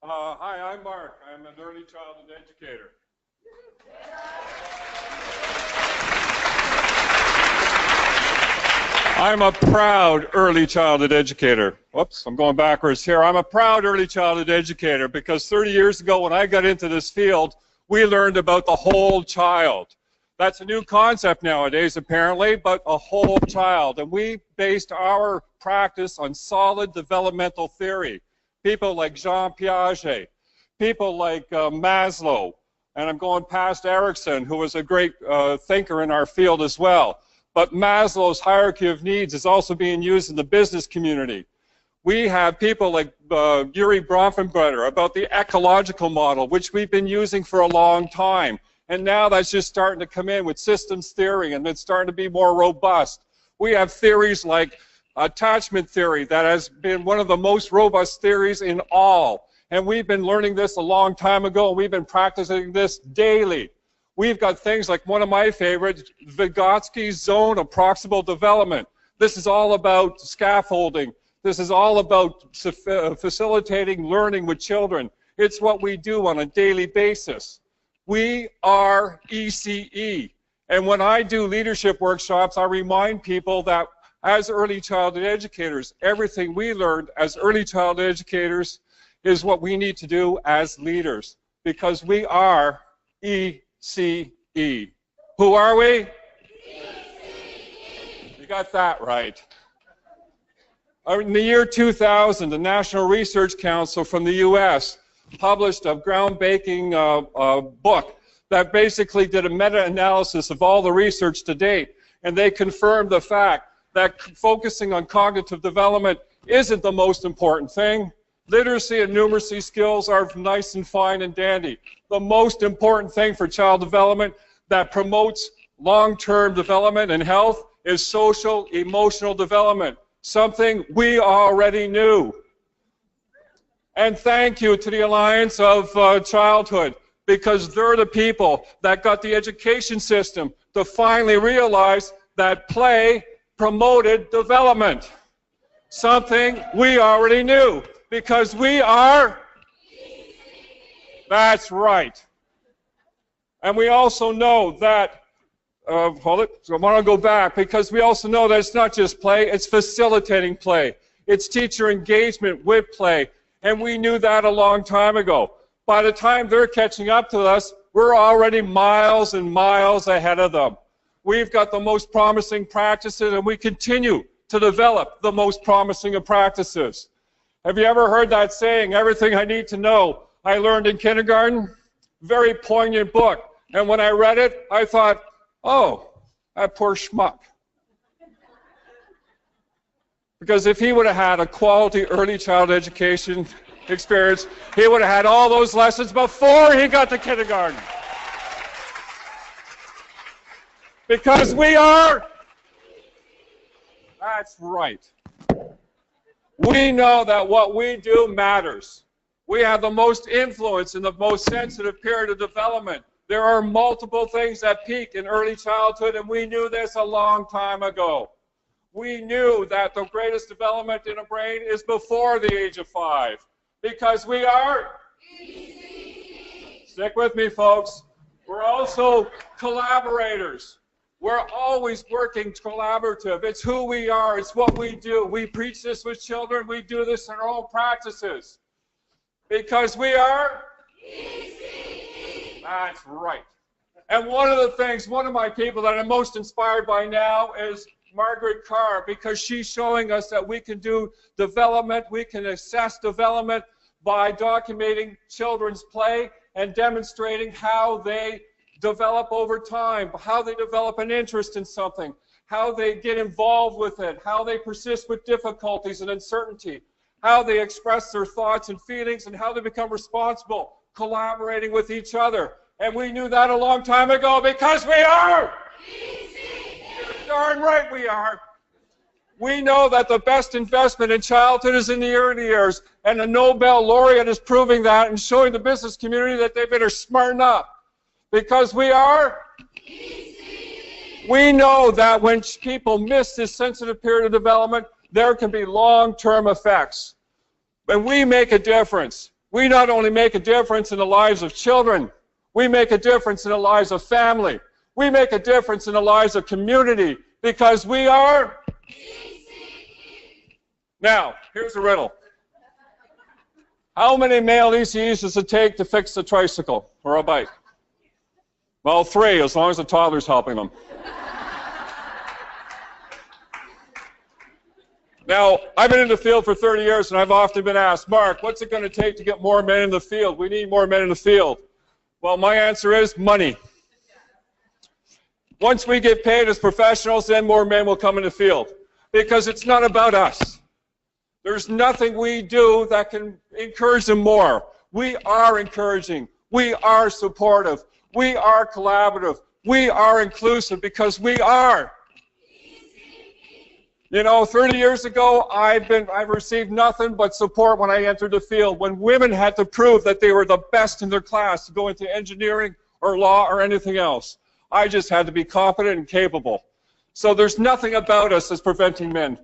Hi, I'm Mark. I'm an early childhood educator. I'm a proud early childhood educator. Whoops, I'm going backwards here. I'm a proud early childhood educator because 30 years ago when I got into this field, we learned about the whole child. That's a new concept nowadays, apparently, but a whole child. And we based our practice on solid developmental theory. People like Jean Piaget, people like Maslow, and I'm going past Erickson, who was a great thinker in our field as well. But Maslow's hierarchy of needs is also being used in the business community. We have people like Yuri Bronfenbrenner about the ecological model, which we've been using for a long time. And now that's just starting to come in with systems theory, and it's starting to be more robust. We have theories like attachment theory that has been one of the most robust theories in all. And we've been learning this a long time ago, and we've been practicing this daily. We've got things like one of my favorites, Vygotsky's zone of proximal development. This is all about scaffolding. This is all about facilitating learning with children. It's what we do on a daily basis. We are ECE. And when I do leadership workshops, I remind people that as early childhood educators, everything we learned as early childhood educators is what we need to do as leaders, because we are ECE. Who are we? ECE. You got that right. In the year 2000, the National Research Council from the US published a groundbreaking book that basically did a meta-analysis of all the research to date, and they confirmed the fact that focusing on cognitive development isn't the most important thing. Literacy and numeracy skills are nice and fine and dandy. The most important thing for child development that promotes long-term development and health is social emotional development, something we already knew. And thank you to the Alliance of Childhood, because they're the people that got the education system to finally realize that play promoted development, something we already knew, because we are, that's right. And we also know that, hold it, so I want to go back, because we also know that it's not just play, it's facilitating play. It's teacher engagement with play, and we knew that a long time ago. By the time they're catching up to us, we're already miles and miles ahead of them. We've got the most promising practices, and we continue to develop the most promising of practices. Have you ever heard that saying, everything I need to know I learned in kindergarten? Very poignant book. And when I read it, I thought, oh, that poor schmuck. Because if he would have had a quality early child education experience, he would have had all those lessons before he got to kindergarten. Because we are, that's right. We know that what we do matters. We have the most influence in the most sensitive period of development. There are multiple things that peak in early childhood, and we knew this a long time ago. We knew that the greatest development in a brain is before the age of 5, because we are, stick with me folks, we're also collaborators. We're always working collaborative. It's who we are. It's what we do. We preach this with children. We do this in our own practices. Because we are ECE. That's right. And one of the things, one of my people that I'm most inspired by now is Marc and Char, because she's showing us that we can do development, we can assess development by documenting children's play and demonstrating how they develop over time, how they develop an interest in something, how they get involved with it, how they persist with difficulties and uncertainty, how they express their thoughts and feelings, and how they become responsible, collaborating with each other. And we knew that a long time ago because we are. You're darn right we are. We know that the best investment in childhood is in the early years, and the Nobel laureate is proving that and showing the business community that they better smarten up. Because we are, we know that when people miss this sensitive period of development, there can be long-term effects. And we make a difference. We not only make a difference in the lives of children, we make a difference in the lives of family. We make a difference in the lives of community because we are... Now, here's a riddle. How many male ECEs does it take to fix a tricycle or a bike? Well, 3, as long as the toddler's helping them. Now, I've been in the field for 30 years, and I've often been asked, Mark, what's it going to take to get more men in the field? We need more men in the field. Well, my answer is money. Once we get paid as professionals, then more men will come in the field. Because it's not about us. There's nothing we do that can encourage them more. We are encouraging. We are supportive. We are collaborative. We are inclusive because we are. You know, 30 years ago, I've received nothing but support when I entered the field. When women had to prove that they were the best in their class to go into engineering or law or anything else, I just had to be confident and capable. So there's nothing about us that's preventing men.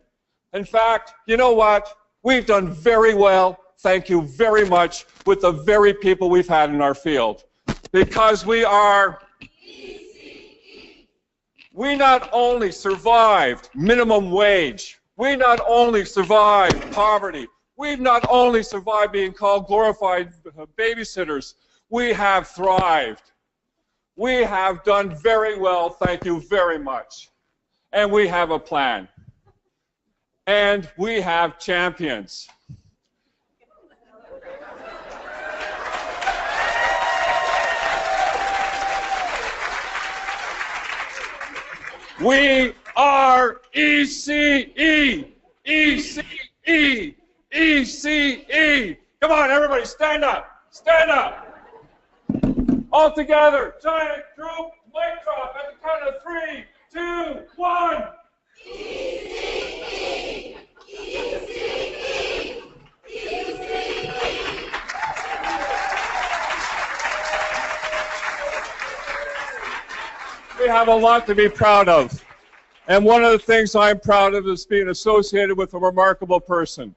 In fact, you know what? We've done very well, thank you very much, with the very people we've had in our field. Because we are... We not only survived minimum wage, we not only survived poverty, we've not only survived being called glorified babysitters, we have thrived. We have done very well, thank you very much. And we have a plan. And we have champions. We are ECE! ECE! ECE! Come on, everybody, stand up! Stand up! All together, giant group, mic drop at the count of 3, 2, 1! ECE! ECE! ECE! We have a lot to be proud of. And one of the things I'm proud of is being associated with a remarkable person.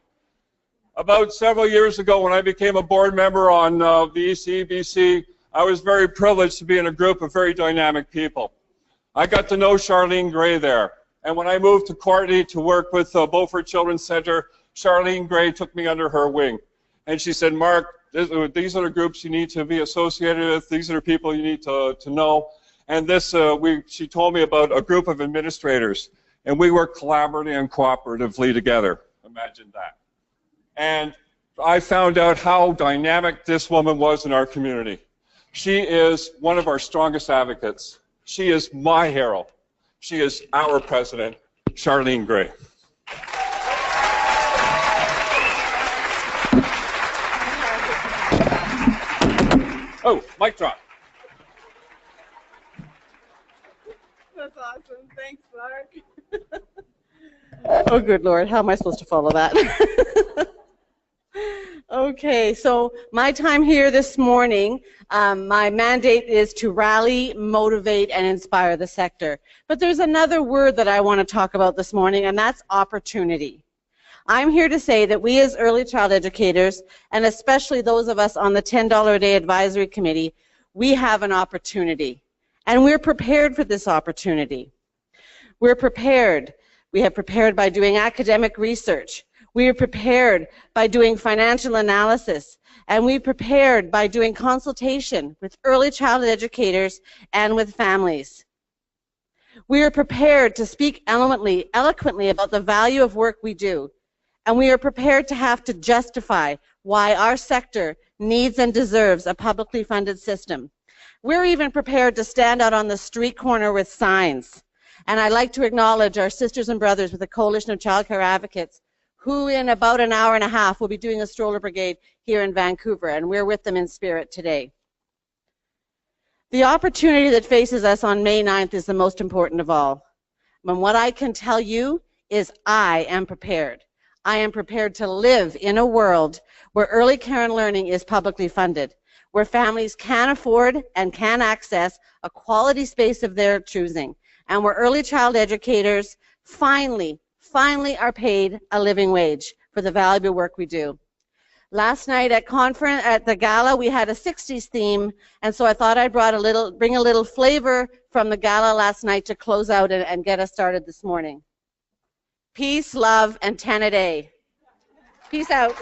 About several years ago when I became a board member on the ECEBC, I was very privileged to be in a group of very dynamic people. I got to know Charlene Gray there. And when I moved to Courtenay to work with Beaufort Children's Center, Charlene Gray took me under her wing. And she said, Mark, these are the groups you need to be associated with. These are the people you need to know. And this, she told me about a group of administrators, and we work collaboratively and cooperatively together. Imagine that. And I found out how dynamic this woman was in our community. She is one of our strongest advocates. She is my hero. She is our president, Charlene Gray. Oh, mic drop. That's awesome. Thanks, Mark. Oh, good Lord. How am I supposed to follow that? Okay, so my time here this morning, my mandate is to rally, motivate, and inspire the sector. But there's another word that I want to talk about this morning, and that's opportunity. I'm here to say that we as early child educators, and especially those of us on the $10 a day advisory committee, we have an opportunity. And we're prepared for this opportunity. We're prepared. We have prepared by doing academic research. We are prepared by doing financial analysis. And we prepared by doing consultation with early childhood educators and with families. We are prepared to speak eloquently about the value of work we do. And we are prepared to have to justify why our sector needs and deserves a publicly funded system. We're even prepared to stand out on the street corner with signs. And I'd like to acknowledge our sisters and brothers with the Coalition of Child Care Advocates, who in about an hour and a half will be doing a stroller brigade here in Vancouver, and we're with them in spirit today. The opportunity that faces us on May 9th is the most important of all. And what I can tell you is I am prepared. I am prepared to live in a world where early care and learning is publicly funded, where families can afford and can access a quality space of their choosing, and where early child educators finally are paid a living wage for the valuable work we do. Last night at the gala, we had a 60s theme, and so I thought I'd bring a little flavor from the gala last night to close out and get us started this morning. Peace, love, and 10 a day. Peace out.